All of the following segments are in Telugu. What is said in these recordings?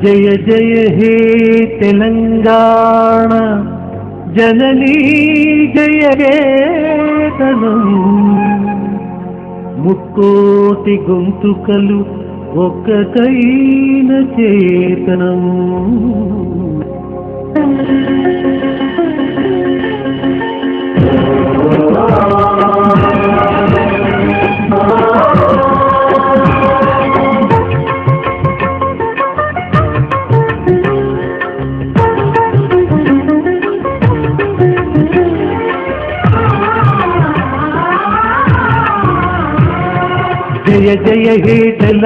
జయ జయ హే తెలంగాణ జననీ జయ కేతనం ముక్కోటి గొంతుకలు ఒక్కటైన చేతనం. జయ జయ హే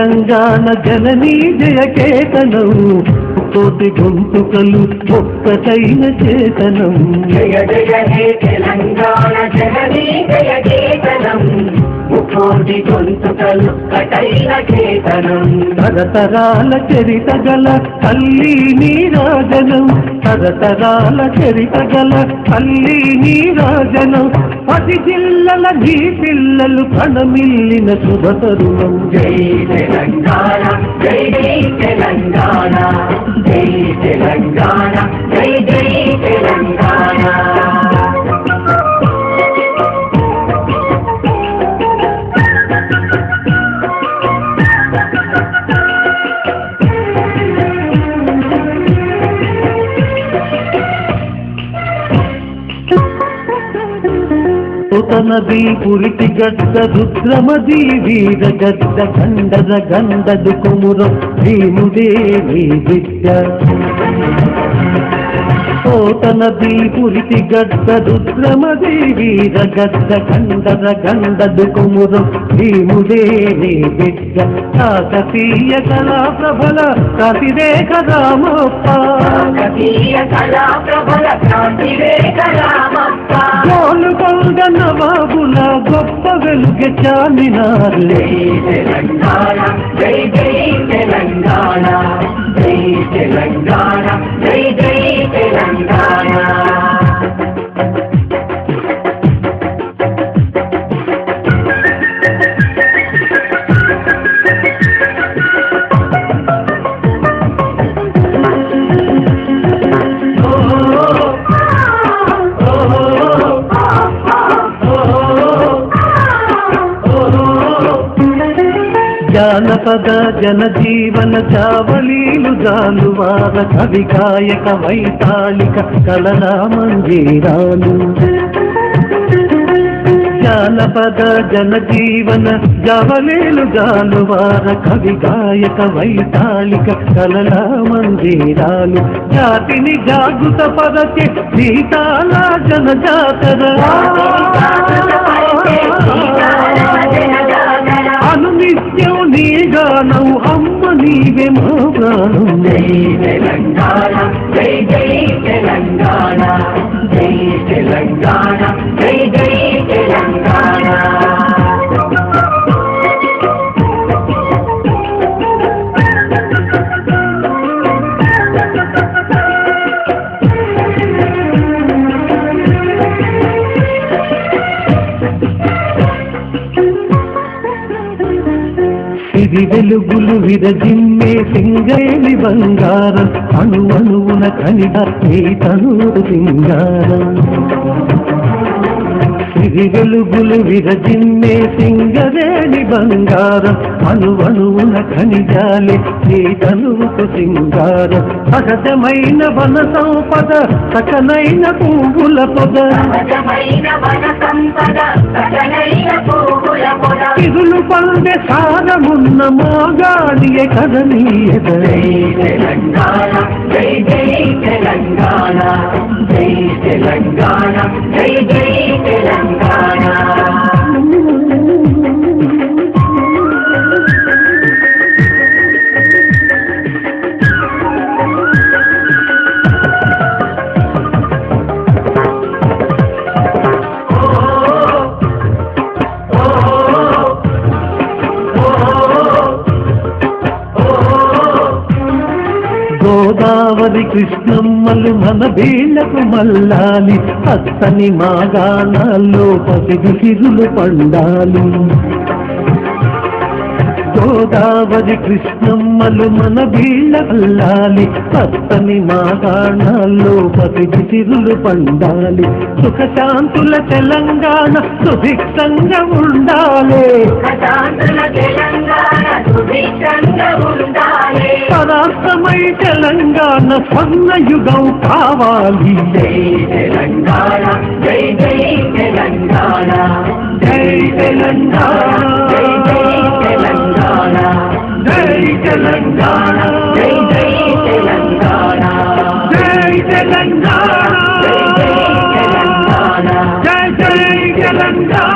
తెలంగాణ జననీ జయ కేతనం కోటి గొంతుకలు ఒక్కటైన చేతనం. జయ జయ హే తెలంగాణ జననీ జయ కేతనం కోటి గొంతుకలు ఒక్కటైన చేతనం. తరతరాల చరిత గల తల్లి నీరాజనం, తరతరాల చరిత గల తల్లి నీరాజనం. 10 జిల్లల నీ పిల్లలు కణమిల్లిన శుభతరుణం. జై తెలంగాణ జై జై తెలంగాణ, జై తెలంగాణ జై జై తెలంగాణ. నది పురిటి గడ్డ రుద్రమది వీర గడ్డ గండద గండదు కుమురం భీముడే నీ బిడ్డ. నది పురిటి గడ్డ రుద్రమది వీర గడ్డ గండద గండదు కుమురం భీముడే నీ బిడ్డ. కాకతీయ కళా ప్రబల కాశీరేఖ రామప్ప, కాకతీయ కళా ప్రబల కాశీరేఖ రామప్ప. గోలుగొండ నవాబుల గొప్ప వెలుగె చామినార్. జై తెలంగాణ జై జై తెలంగాణ, జై తెలంగాణ జై జై తెలంగాణ. జానపద జనజీవన చావలీలు జాలువార కవి గాయక వైతాళిక కళనా మంజీరాలు. జానపద జనజీవన జావలీలు జాలువార కవి గాయక వైతాళిక కళనా మంజీరాలు. జాతిని జాగృత పరచే సీతాల జనజాతర, అనునిత్యం నీ గానం అమ్మ నీవే మా ప్రాణం. జై తెలంగాణ జై జై తెలంగాణ, జై తెలంగాణ జై జై తెలంగాణ. ఇది వెలుగులు విరజిమ్మే సింగేలి బంగారం, అణు అణువున కనిగా నీ తనువు సింగారం. ఇది వెలుగులు విరజిమ్మే సింగరేణి బంగారం, అణు అణువున ఖనిజాలే నీ తనువుకు సింగారం. సహజమైన వన సంపద సకనైన పువ్వుల పొద, ఇరులు పండే సారమున్న మాగాడియ కదనీయద. జై తెలంగాణ జై జై తెలంగాణ, జై తెలంగాణ జై జై తెలంగాణ. గోదావరి కృష్ణమ్మలు మన వీళ్లకు మల్లాలి, పచ్చని మాగాణాల్లో పసిడి సిరులు పండాలి. గోదావరి కృష్ణమ్మలు మన వీళ్ళ అల్లాలి, పచ్చని మాగాణాల్లో పసిడి సిరులు పండాలి, సుఖశాంతుల తెలంగాణ సుభిక్షంగా ఉండాలి, పరాక్రమై తెలంగాణ స్వర్ణయుగం కావాలి. జై తెలంగాణ జై జై తెలంగాణ జై తెలంగాణ జై తెలంగాణ జై తెలంగాణ జై జై తెలంగాణ జై తెలంగాణ జై జై తెలంగాణ జై జై తెలంగాణ